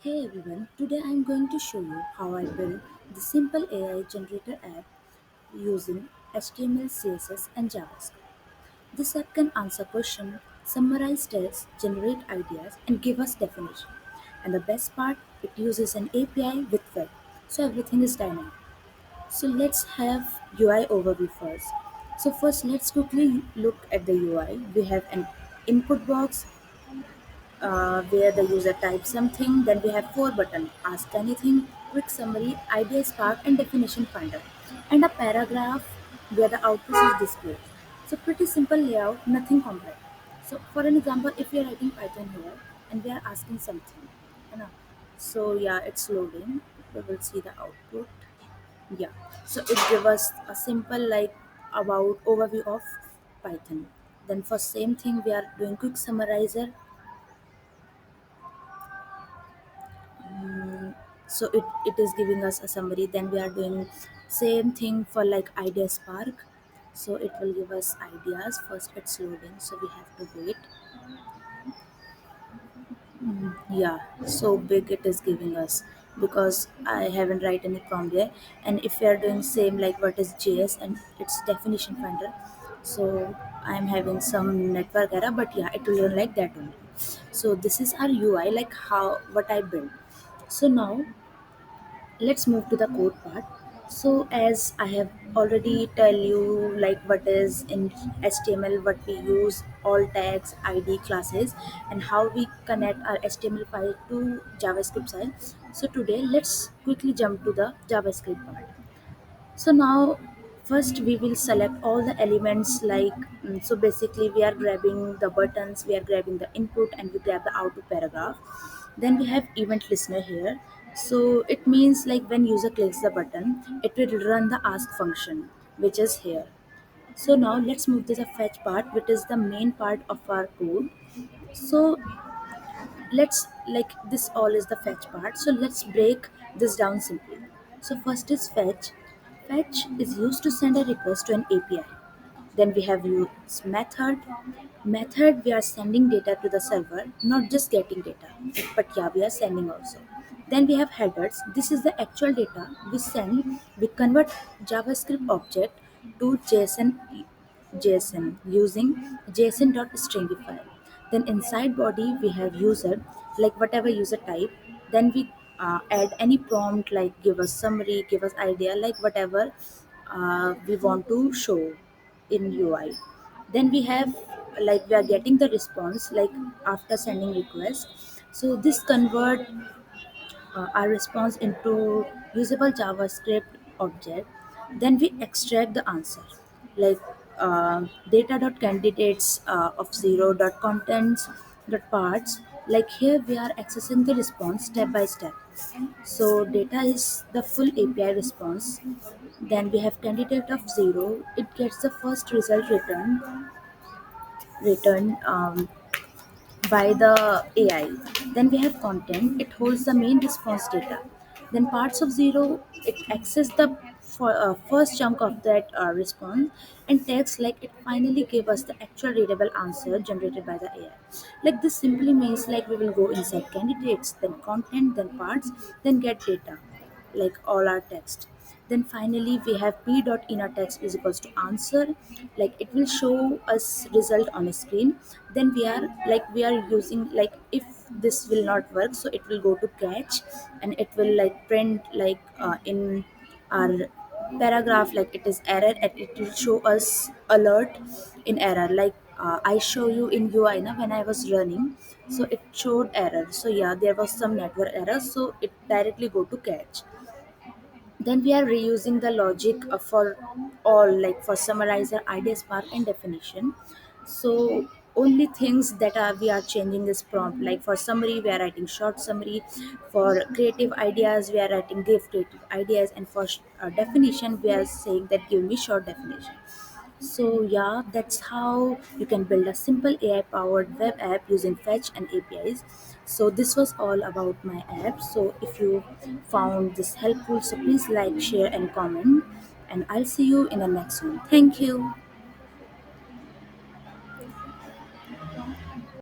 Hey everyone, today I am going to show you how I built the simple AI generator app using HTML, CSS and JavaScript. This app can answer questions, summarize text, generate ideas and give us definition. And the best part, it uses an API with web, so everything is dynamic. So let's have UI overview first. So first let's quickly look at the UI. We have an input box where the user types something. Then we have four buttons: ask anything, quick summary, idea spark, and definition finder, and a paragraph where the output is displayed. So pretty simple layout, nothing complex. So for an example, if we are writing Python here and we are asking something, you know, so yeah, it's loading. We will see the output. Yeah, so it gives us a simple like about overview of Python. Then for same thing, we are doing quick summarizer. So it is giving us a summary. Then we are doing same thing for like idea spark, so it will give us ideas. First it's loading, so we have to wait. Yeah, so big it is giving us because I haven't write any prompt there. And if we are doing same like what is JS and its definition finder, so I'm having some network error, but yeah, it will run like that only. So this is our UI, like how what I built. So now let's move to the code part. So as I have already tell you like what is in HTML, what we use, all tags, id, classes, and how we connect our HTML file to JavaScript file. So today let's quickly jump to the JavaScript part. So now, first we will select all the elements like so basically we are grabbing the buttons, we are grabbing the input, and we grab the output paragraph. Then we have event listener here. So it means like when user clicks the button, it will run the ask function, which is here. So now let's move to the fetch part, which is the main part of our code. So let's like this all is the fetch part, so let's break this down simply. So first is fetch is used to send a request to an API. Then we have use method we are sending data to the server, not just getting data, but yeah, we are sending also. Then we have headers, this is the actual data we send. We convert JavaScript object to JSON using JSON.stringify. Then inside body we have user, like whatever user type. Then we add any prompt like give us summary, give us idea, like whatever we want to show in UI. Then we have like we are getting the response like after sending request. So this convert our response into usable JavaScript object. Then we extract the answer like data.candidates of zero.contents dot parts. Like here we are accessing the response step by step. So data is the full API response. Then we have candidate of zero. It gets the first result returned by the AI. Then we have content, it holds the main response data. Then parts of zero, it access the first chunk of that response. And text, like it finally gave us the actual readable answer generated by the AI. Like this simply means like we will go inside candidates, then content, then parts, then get data, like all our text. Then finally we have p dot inner text is equals to answer, like it will show us result on a screen. Then we are using like if this will not work, so it will go to catch, and it will like print like in our paragraph like it is error, and it will show us alert in error. Like I show you in UI na, when I was running, so it showed error. So yeah, there was some network error, so it directly go to catch. Then we are reusing the logic for all, like for summarizer, idea spark, and definition. So only things that are we are changing this prompt. Like for summary, we are writing short summary. For creative ideas, we are writing give creative ideas, and for definition, we are saying that give me short definition. So yeah, that's how you can build a simple AI powered web app using Fetch and APIs. So this was all about my app. So if you found this helpful, so please like, share and comment, and I'll see you in the next one. Thank you.